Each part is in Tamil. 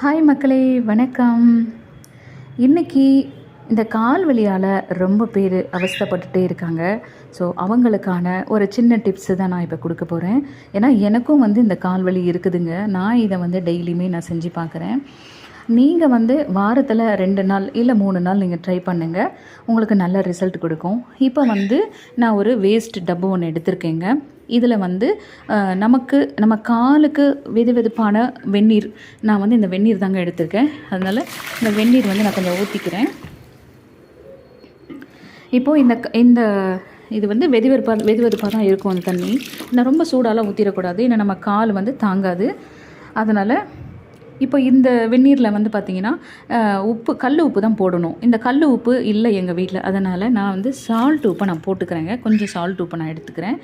ஹாய் மக்களே, வணக்கம். இன்றைக்கி இந்த கால் வலியால் ரொம்ப பேர் அவஸ்தைப்பட்டுட்டே இருக்காங்க. ஸோ அவங்களுக்கான ஒரு சின்ன டிப்ஸு தான் நான் இப்போ கொடுக்க போகிறேன். ஏன்னா எனக்கும் இந்த கால் வலி இருக்குதுங்க. நான் இதை டெய்லியுமே நான் செஞ்சு பார்க்குறேன். நீங்கள் வாரத்தில் 2 நாள் இல்லை 3 நாள் நீங்கள் ட்ரை பண்ணுங்கள். உங்களுக்கு நல்ல ரிசல்ட் கொடுக்கும். இப்போ நான் ஒரு வேஸ்ட் டப்பு ஒன்று எடுத்திருக்கேங்க. இதில் நம்ம காலுக்கு வெதுவெதுப்பான வெந்நீர், நான் இந்த வெந்நீர் தாங்க எடுத்திருக்கேன். அதனால் இந்த வெந்நீர் நான் கொஞ்சம் ஊற்றிக்கிறேன். இப்போது இந்த இது வெதுவெதுப்பாக தான் இருக்கும். அந்த தண்ணி நான் ரொம்ப சூடாலாம் ஊற்றிடக்கூடாது, ஏன்னா நம்ம கால் தாங்காது. அதனால் இப்போ இந்த வெந்நீரில் பார்த்திங்கன்னா கல் உப்பு தான் போடணும். இந்த கல் உப்பு இல்லை எங்கள் வீட்டில், அதனால் நான் சால்ட் உப்பை நான் போட்டுக்கிறேங்க. கொஞ்சம் சால்ட் உப்பை நான் எடுத்துக்கிறேன்.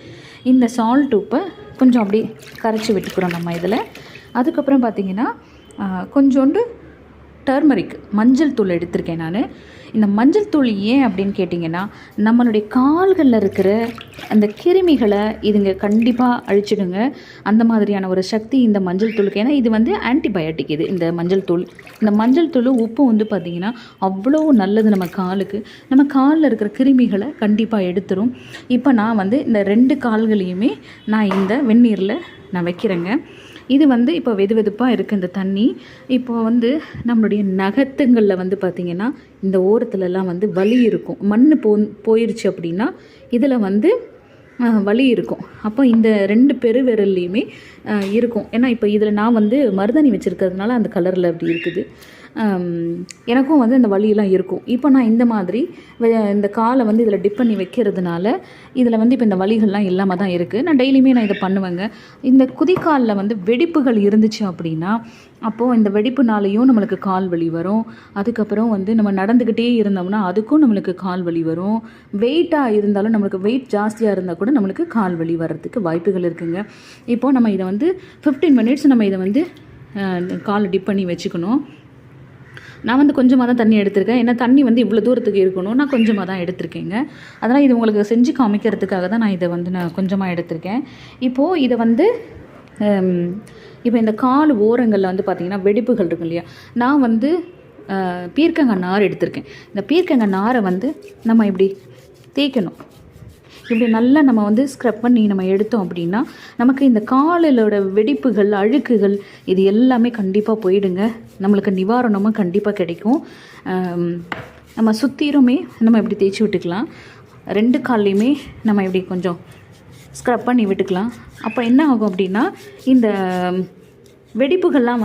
இந்த சால்ட் உப்பை கொஞ்சம் அப்படியே கரைச்சி விட்டுக்கிறோம் நம்ம இதில். அதுக்கப்புறம் பார்த்திங்கன்னா கொஞ்சோண்டு டர்மரிக், மஞ்சள் தூள் எடுத்திருக்கேன் நான். இந்த மஞ்சள் தூள் ஏன் அப்படின்னு கேட்டிங்கன்னா, நம்மளுடைய கால்களில் இருக்கிற அந்த கிருமிகளை இதுங்க கண்டிப்பாக அழிச்சிடுங்க. அந்த மாதிரியான ஒரு சக்தி இந்த மஞ்சள் தூளுக்கு. ஏன்னா இது ஆன்டிபயோட்டிக். இந்த மஞ்சள் தூள், இந்த மஞ்சள் தூள் உப்பு பார்த்திங்கன்னா அவ்வளோ நல்லது நம்ம காலுக்கு. நம்ம காலில் இருக்கிற கிருமிகளை கண்டிப்பாக எடுத்துரும். இப்போ நான் இந்த 2 கால்களையுமே நான் இந்த வெந்நீரில் நான் வைக்கிறேங்க. இது இப்போ வெதுவெதுப்பாக இருக்குது இந்த தண்ணி. இப்போ நம்மளுடைய நகத்துங்களில் பார்த்திங்கன்னா இந்த ஓரத்துலலாம் வலி இருக்கும். மண் போயிடுச்சு அப்படின்னா இதில் வலி இருக்கும். அப்போ இந்த 2 பெருவிரல்லையுமே இருக்கும். ஏன்னா இப்போ இதில் நான் மருதாணி வச்சுருக்கிறதுனால அந்த கலரில் அப்படி இருக்குது. எனக்கும் இந்த வலியெல்லாம் இருக்கும். இப்போ நான் இந்த மாதிரி இந்த காலை இதில் டிப் பண்ணி வைக்கிறதுனால இதில் இப்போ இந்த வலிகள்லாம் இல்லாமல் தான் இருக்குது. நான் டெய்லியுமே நான் இதை பண்ணுவேங்க. இந்த குதிக்காலில் வெடிப்புகள் இருந்துச்சு அப்படின்னா, அப்போது இந்த வெடிப்புனாலையும் நம்மளுக்கு கால் வலி வரும். அதுக்கப்புறம் நம்ம நடந்துக்கிட்டே இருந்தோம்னா அதுக்கும் நம்மளுக்கு கால் வலி வரும். வெயிட்டாக இருந்தாலும், நம்மளுக்கு வெயிட் ஜாஸ்தியாக இருந்தால் கூட நம்மளுக்கு கால் வலி வர்றதுக்கு வாய்ப்புகள் இருக்குங்க. இப்போது நம்ம இதை 15 மினிட்ஸ் நம்ம இதை காலை டிப் பண்ணி வச்சுக்கணும். நான் கொஞ்சமாக தான் தண்ணி எடுத்திருக்கேன். ஏன்னா தண்ணி இவ்வளோ தூரத்துக்கு இருக்கணும், நான் கொஞ்சமாக தான் எடுத்திருக்கேங்க. அதனால் இது உங்களுக்கு செஞ்சு காமிக்கிறதுக்காக தான் நான் இதை நான் கொஞ்சமாக எடுத்திருக்கேன். இப்போது இதை இப்போ இந்த கால் ஓரங்களில் பார்த்திங்கன்னா வெடிப்புகள் இருக்கும் இல்லையா, நான் பீர்க்கங்காய் நார் எடுத்திருக்கேன். இந்த பீர்க்கங்காய் நாரை நம்ம இப்படி தேய்க்கணும். இப்படி நல்லா நம்ம ஸ்க்ரப் பண்ணி நம்ம எடுத்தோம் அப்படின்னா நமக்கு இந்த காலிலோட வெடிப்புகள், அழுக்குகள் இது எல்லாமே கண்டிப்பாக போயிடுங்க. நம்மளுக்கு நிவாரணமும் கண்டிப்பாக கிடைக்கும். நம்ம சுற்றிலுமே நம்ம இப்படி தேய்ச்சி விட்டுக்கலாம். 2 கால்லையுமே நம்ம இப்படி கொஞ்சம் ஸ்க்ரப் பண்ணி விட்டுக்கலாம். அப்போ என்ன ஆகும் அப்படின்னா இந்த வெடிப்புகள்லாம்